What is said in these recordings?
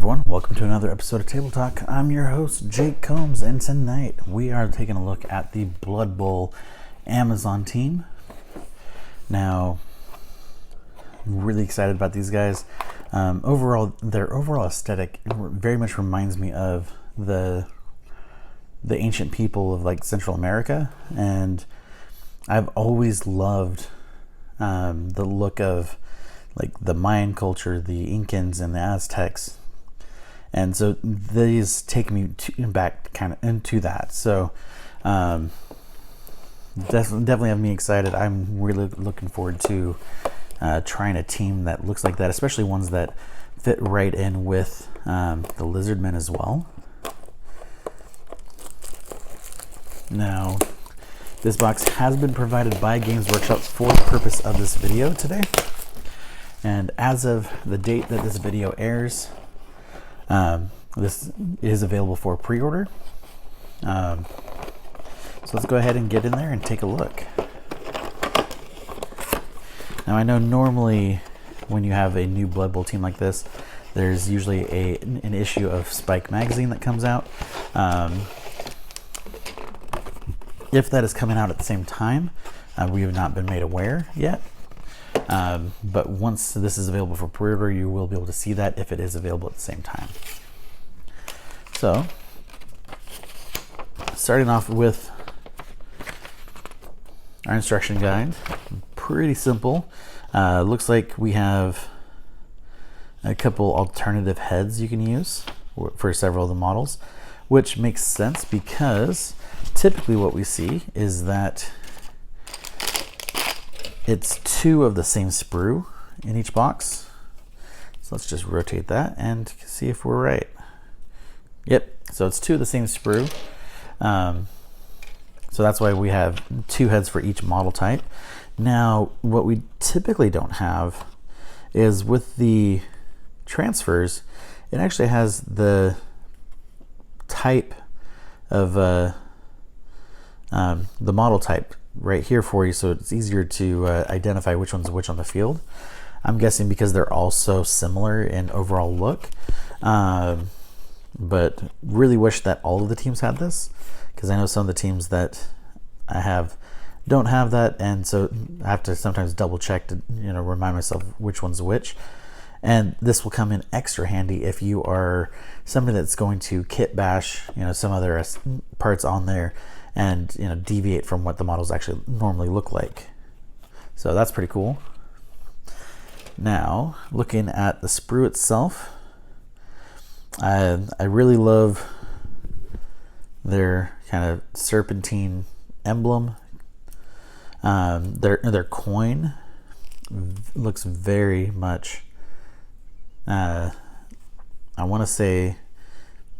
everyone, welcome to another episode of Table Talk. I'm your host, Jake Combs, and tonight we are taking a look at the Blood Bowl Amazon team. Now, I'm really excited about these guys. Their overall aesthetic very much reminds me of the ancient people of like Central America, and I've always loved the look of like the Mayan culture, the Incans and the Aztecs. And so these take me back kind of into that. So definitely have me excited. I'm really looking forward to trying a team that looks like that, especially ones that fit right in with the Lizardmen as well. Now, this box has been provided by Games Workshop for the purpose of this video today. And as of the date that this video airs, this is available for pre-order. So let's go ahead and get in there and take a look. Now I know normally when you have a new Blood Bowl team like this, there's usually an issue of Spike magazine that comes out. If that is coming out at the same time, we have not been made aware yet. But once this is available for pre-order, you will be able to see that if it is available at the same time. So, starting off with our instruction guide, pretty simple. Looks like we have a couple alternative heads you can use for several of the models, which makes sense because typically what we see is that it's two of the same sprue in each box. So let's just rotate that and see if we're right. Yep, so it's two of the same sprue. So that's why we have two heads for each model type. Now, what we typically don't have is with the transfers, it actually has the type of the model type right here for you, so it's easier to identify which one's which on the field. I'm guessing because they're all so similar in overall look, but really wish that all of the teams had this, because I know some of the teams that I have don't have that, and so I have to sometimes double check to remind myself which one's which. And this will come in extra handy if you are somebody that's going to kit bash some other parts on there and deviate from what the models actually normally look like. So that's pretty cool. Now, looking at the sprue itself, I really love their kind of serpentine emblem. Their coin looks very much I want to say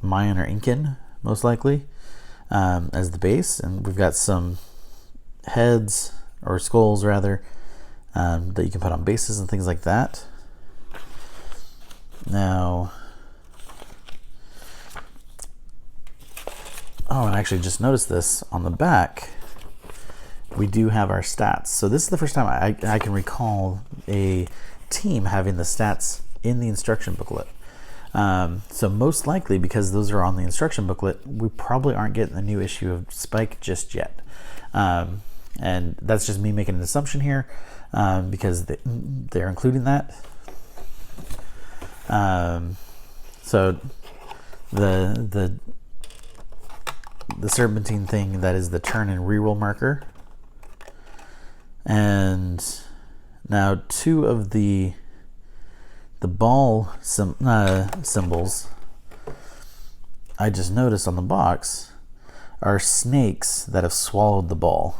Mayan or Incan, most likely, as the base, and we've got some heads or skulls rather that you can put on bases and things like that. Now, and I actually just noticed this on the back. We do have our stats. So this is the first time I can recall a team having the stats in the instruction booklet. So most likely, because those are on the instruction booklet, we probably aren't getting the new issue of Spike just yet. And that's just me making an assumption here, because they're including that. So the serpentine thing, that is the turn and reroll marker. And now two of the ball symbols I just noticed on the box are snakes that have swallowed the ball,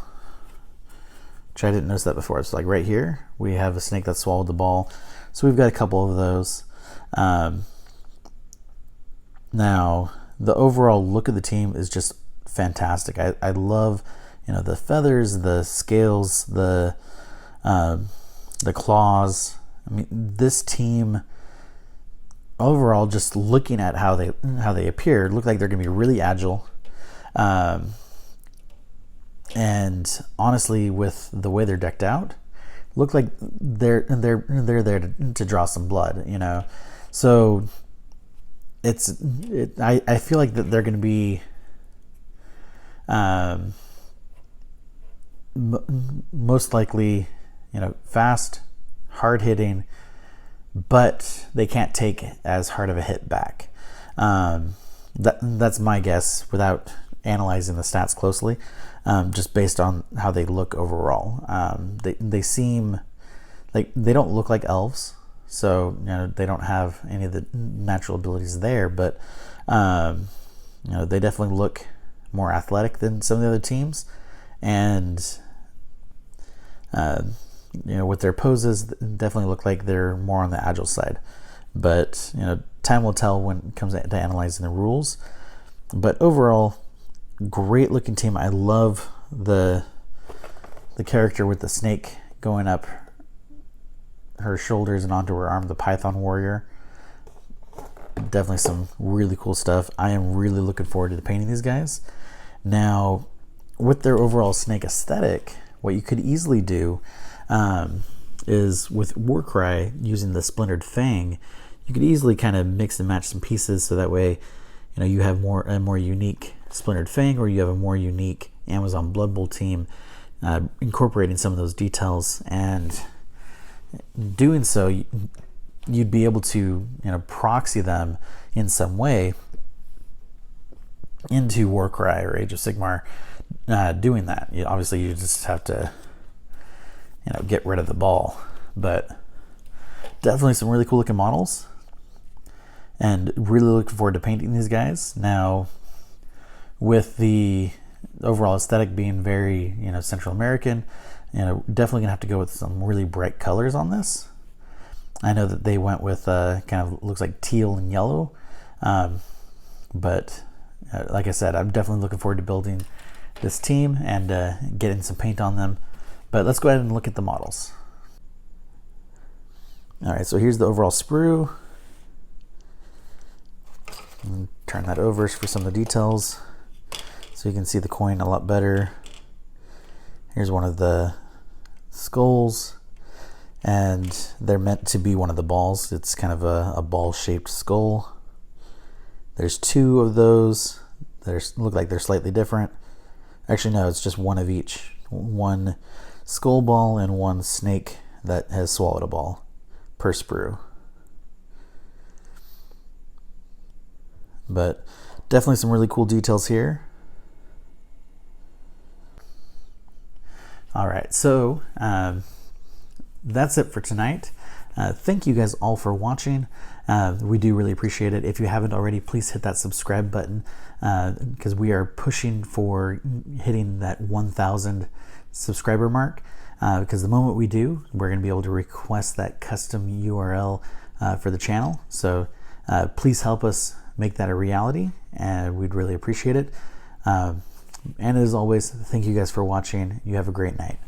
which I didn't notice that before. It's like right here we have a snake that swallowed the ball, so we've got a couple of those. Now the overall look of the team is just fantastic. I love the feathers, the scales, the claws. I mean, this team overall, just looking at how they appear, look like they're going to be really agile. And honestly, with the way they're decked out, look like they're there to draw some blood. So I feel like that they're going to be most likely, fast, hard hitting, but they can't take as hard of a hit back. That's my guess without analyzing the stats closely, just based on how they look overall. They seem like they don't look like elves, so they don't have any of the natural abilities there, but they definitely look more athletic than some of the other teams, and with their poses, definitely look like they're more on the agile side. But time will tell when it comes to analyzing the rules. But overall, great looking team. I love the character with the snake going up her shoulders and onto her arm, the Python warrior. Definitely some really cool stuff. I am really looking forward to painting these guys. Now, with their overall snake aesthetic, what you could easily do is with Warcry using the Splintered Fang, you could easily kind of mix and match some pieces, so that way you have a more unique Splintered Fang, or you have a more unique Amazon Blood Bowl team, incorporating some of those details, and doing so you'd be able to proxy them in some way into Warcry or Age of Sigmar. Doing that, obviously you just have to get rid of the ball, but definitely some really cool looking models, and really looking forward to painting these guys. Now, with the overall aesthetic being very Central American, definitely gonna have to go with some really bright colors on this. I know that they went with kind of looks like teal and yellow, but like I said, I'm definitely looking forward to building this team and getting some paint on them. But let's go ahead and look at the models. All right, so here's the overall sprue. Turn that over for some of the details so you can see the coin a lot better. Here's one of the skulls, and they're meant to be one of the balls. It's kind of a ball-shaped skull. There's two of those that look like they're slightly different. Actually, no, it's just one of each. One skull ball and one snake that has swallowed a ball per sprue. But definitely some really cool details here. All right, so that's it for tonight. Thank you guys all for watching. We do really appreciate it. If you haven't already, please hit that subscribe button, because we are pushing for hitting that 1,000 subscriber mark, because the moment we do, we're going to be able to request that custom URL for the channel. So please help us make that a reality, and we'd really appreciate it. And as always, thank you guys for watching. You have a great night.